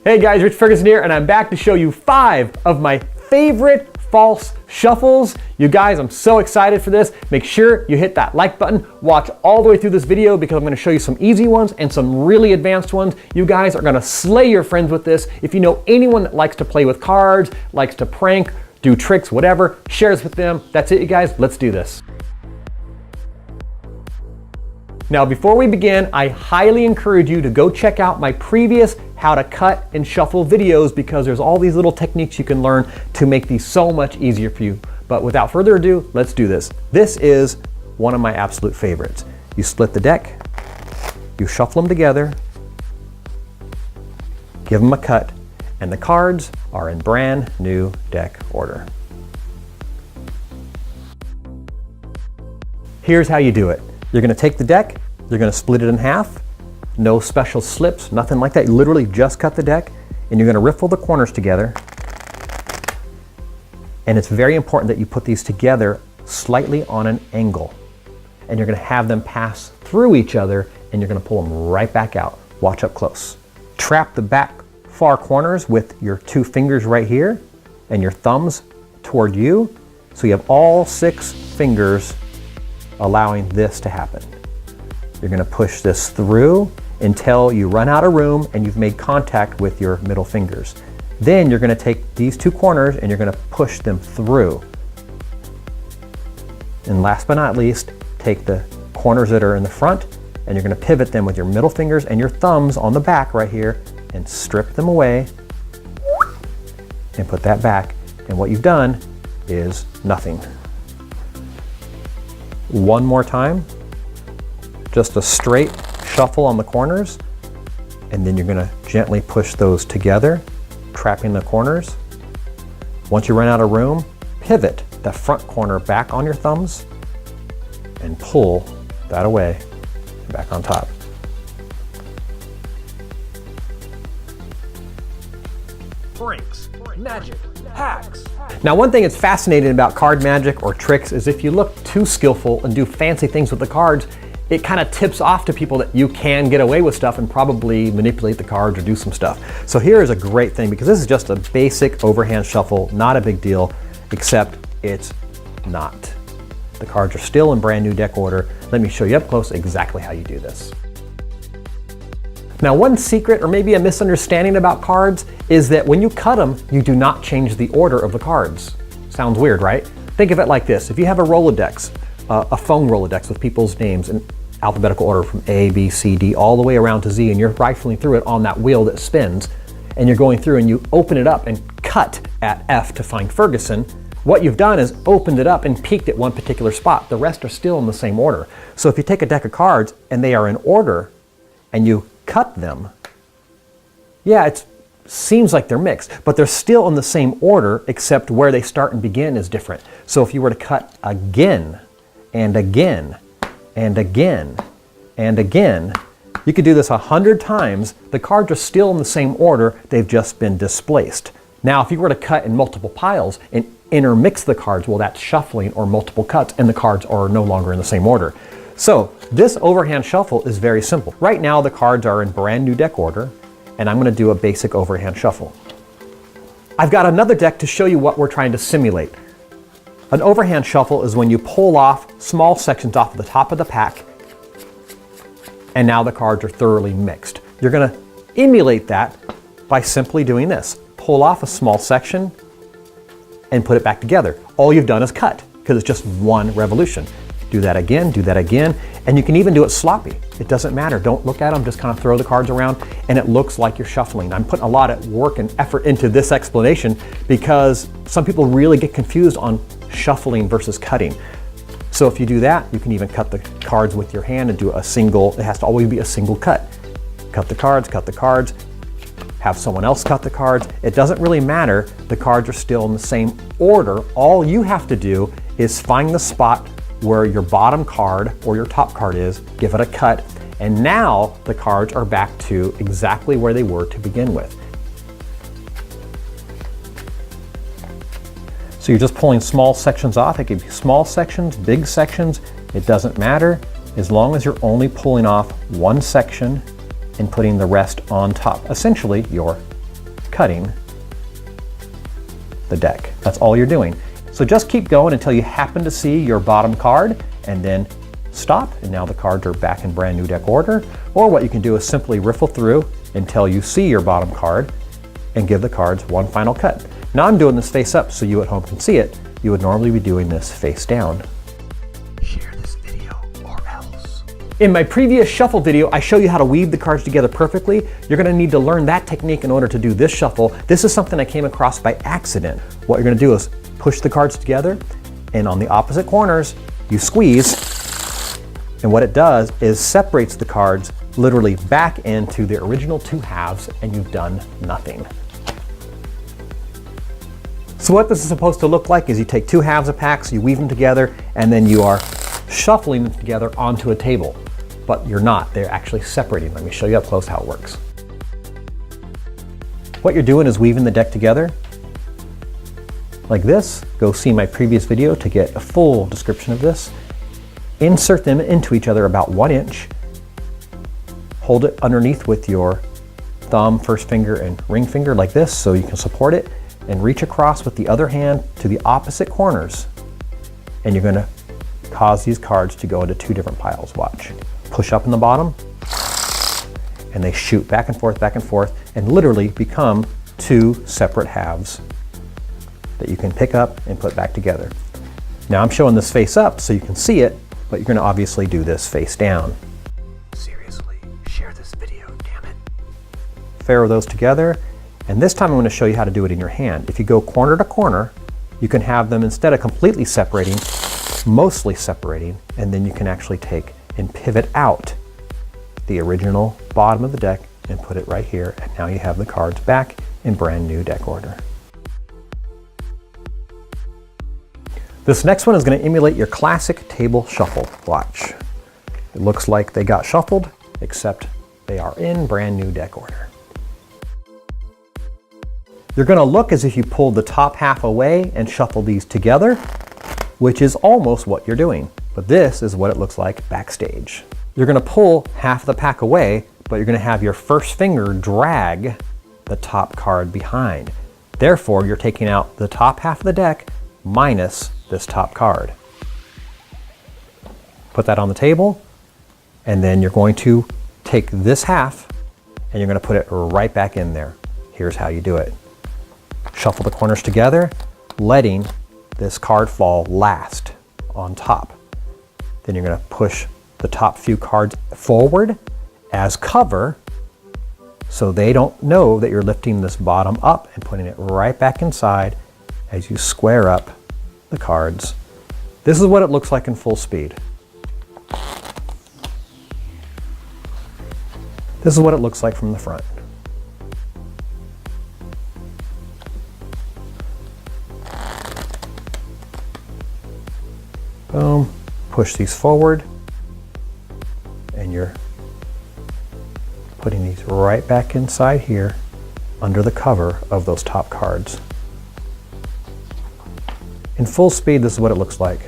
Hey guys, Rich Ferguson here, and I'm back to show you 5 of my favorite false shuffles. You guys, I'm so excited for this. Make sure you hit that like button. Watch all the way through this video because I'm going to show you some easy ones and some really advanced ones. You guys are going to slay your friends with this. If you know anyone that likes to play with cards, likes to prank, do tricks, whatever, share this with them. That's it, you guys. Let's do this. Now, before we begin, I highly encourage you to go check out my previous how to cut and shuffle videos because there's all these little techniques you can learn to make these so much easier for you. But without further ado, let's do this. This is one of my absolute favorites. You split the deck, you shuffle them together, give them a cut, and the cards are in brand new deck order. Here's how you do it. You're going to take the deck, you're going to split it in half, no special slips, nothing like that. You literally just cut the deck, and you're going to riffle the corners together. And it's very important that you put these together slightly on an angle. And you're going to have them pass through each other, and you're going to pull them right back out. Watch up close. Trap the back far corners with your 2 fingers right here, and your thumbs toward you. So you have all 6 fingers allowing this to happen. You're going to push this through until you run out of room and you've made contact with your middle fingers. Then you're going to take these 2 corners and you're going to push them through. And last but not least, take the corners that are in the front and you're going to pivot them with your middle fingers and your thumbs on the back right here and strip them away and put that back. And what you've done is nothing. One more time, just a straight shuffle on the corners, and then you're going to gently push those together, trapping the corners. Once you run out of room, pivot the front corner back on your thumbs and pull that away and back on top. Pranks, magic, hacks. Now, one thing that's fascinating about card magic or tricks is if you look too skillful and do fancy things with the cards, it kind of tips off to people that you can get away with stuff and probably manipulate the cards or do some stuff. So here is a great thing because this is just a basic overhand shuffle, not a big deal, except it's not. The cards are still in brand new deck order. Let me show you up close exactly how you do this. Now, one secret or maybe a misunderstanding about cards is that when you cut them, you do not change the order of the cards. Sounds weird, right? Think of it like this. If you have a Rolodex, a phone Rolodex with people's names in alphabetical order from A, B, C, D, all the way around to Z, and you're rifling through it on that wheel that spins, and you're going through and you open it up and cut at F to find Ferguson, what you've done is opened it up and peeked at one particular spot. The rest are still in the same order. So if you take a deck of cards and they are in order and you cut them, yeah, it seems like they're mixed, but they're still in the same order except where they start and begin is different. So if you were to cut again and again and again and again, you could do this 100 times. The cards are still in the same order, they've just been displaced. Now, if you were to cut in multiple piles and intermix the cards, well, that's shuffling or multiple cuts and the cards are no longer in the same order. So this overhand shuffle is very simple. Right now the cards are in brand new deck order and I'm going to do a basic overhand shuffle. I've got another deck to show you what we're trying to simulate. An overhand shuffle is when you pull off small sections off the top of the pack and now the cards are thoroughly mixed. You're going to emulate that by simply doing this. Pull off a small section and put it back together. All you've done is cut because it's just one revolution. Do that again, and you can even do it sloppy. It doesn't matter. Don't look at them, just kind of throw the cards around and it looks like you're shuffling. I'm putting a lot of work and effort into this explanation because some people really get confused on shuffling versus cutting. So if you do that, you can even cut the cards with your hand and do a single, it has to always be a single cut. Cut the cards, have someone else cut the cards. It doesn't really matter. The cards are still in the same order. All you have to do is find the spot where your bottom card or your top card is, give it a cut, and now the cards are back to exactly where they were to begin with. So you're just pulling small sections off. It could be small sections, big sections, it doesn't matter as long as you're only pulling off one section and putting the rest on top. Essentially, you're cutting the deck. That's all you're doing. So just keep going until you happen to see your bottom card and then stop, and now the cards are back in brand new deck order. Or what you can do is simply riffle through until you see your bottom card and give the cards one final cut. Now I'm doing this face up so you at home can see it. You would normally be doing this face down. Share this video or else. In my previous shuffle video, I show you how to weave the cards together perfectly. You're gonna need to learn that technique in order to do this shuffle. This is something I came across by accident. What you're gonna do is push the cards together, and on the opposite corners, you squeeze, and what it does is separates the cards literally back into the original two halves, and you've done nothing. So what this is supposed to look like is you take two halves of packs, you weave them together, and then you are shuffling them together onto a table. But you're not, they're actually separating. Let me show you up close how it works. What you're doing is weaving the deck together like this. Go see my previous video to get a full description of this. Insert them into each other about 1 inch. Hold it underneath with your thumb, first finger, and ring finger like this so you can support it, and reach across with the other hand to the opposite corners. And you're gonna cause these cards to go into two different piles. Watch. Push up in the bottom, and they shoot back and forth, and literally become two separate halves that you can pick up and put back together. Now I'm showing this face up so you can see it, but you're gonna obviously do this face down. Seriously, share this video, damn it. Pair those together, and this time I'm gonna show you how to do it in your hand. If you go corner to corner, you can have them, instead of completely separating, mostly separating, and then you can actually take and pivot out the original bottom of the deck and put it right here, and now you have the cards back in brand new deck order. This next one is going to emulate your classic table shuffle. Watch. It looks like they got shuffled, except they are in brand new deck order. You're going to look as if you pulled the top half away and shuffled these together, which is almost what you're doing. But this is what it looks like backstage. You're going to pull half the pack away, but you're going to have your first finger drag the top card behind. Therefore, you're taking out the top half of the deck minus this top card. Put that on the table, and then you're going to take this half and you're going to put it right back in there. Here's how you do it. Shuffle the corners together, letting this card fall last on top. Then you're going to push the top few cards forward as cover so they don't know that you're lifting this bottom up and putting it right back inside as you square up the cards. This is what it looks like in full speed. This is what it looks like from the front. Boom. Push these forward, and you're putting these right back inside here under the cover of those top cards. In full speed, this is what it looks like.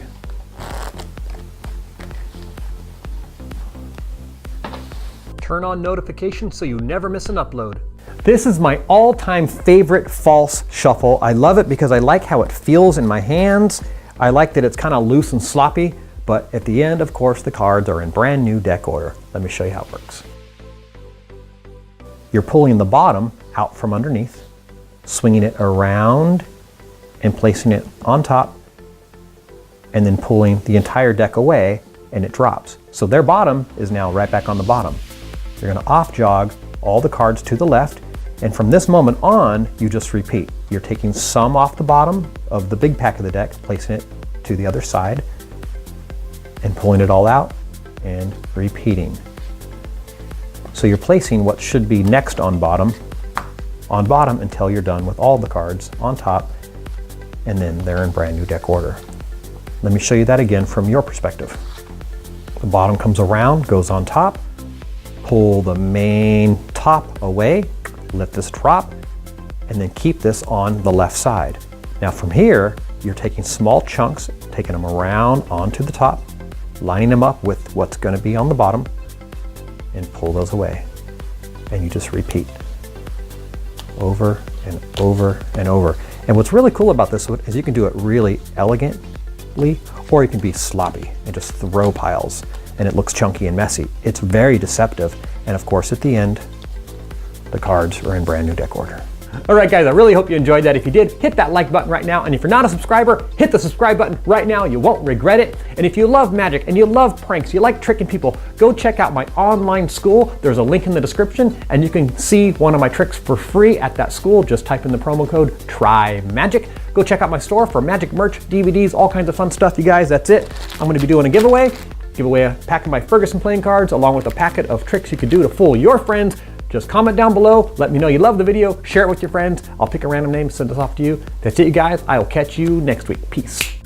Turn on notifications so you never miss an upload. This is my all-time favorite false shuffle. I love it because I like how it feels in my hands. I like that it's kind of loose and sloppy, but at the end, of course, the cards are in brand new deck order. Let me show you how it works. You're pulling the bottom out from underneath, swinging it around and placing it on top, and then pulling the entire deck away, and it drops. So their bottom is now right back on the bottom. You're gonna off jog all the cards to the left, and from this moment on, you just repeat. You're taking some off the bottom of the big pack of the deck, placing it to the other side, and pulling it all out, and repeating. So you're placing what should be next on bottom until you're done with all the cards on top, and then they're in brand new deck order. Let me show you that again from your perspective. The bottom comes around, goes on top, pull the main top away, let this drop, and then keep this on the left side. Now from here, you're taking small chunks, taking them around onto the top, lining them up with what's going to be on the bottom, and pull those away. And you just repeat. over and over and over. And what's really cool about this one is you can do it really elegantly, or you can be sloppy and just throw piles and it looks chunky and messy. It's very deceptive. And of course, at the end, the cards are in brand new deck order. All right, guys, I really hope you enjoyed that. If you did, hit that like button right now. And if you're not a subscriber, hit the subscribe button right now. You won't regret it. And if you love magic and you love pranks, you like tricking people, go check out my online school. There's a link in the description and you can see one of my tricks for free at that school. Just type in the promo code TRYMAGIC. Go check out my store for magic merch, DVDs, all kinds of fun stuff, you guys. That's it. I'm going to be doing a giveaway. Give away a pack of my Ferguson playing cards along with a packet of tricks you could do to fool your friends. Just comment down below, let me know you love the video, share it with your friends. I'll pick a random name, send this off to you. That's it, you guys. I will catch you next week. Peace.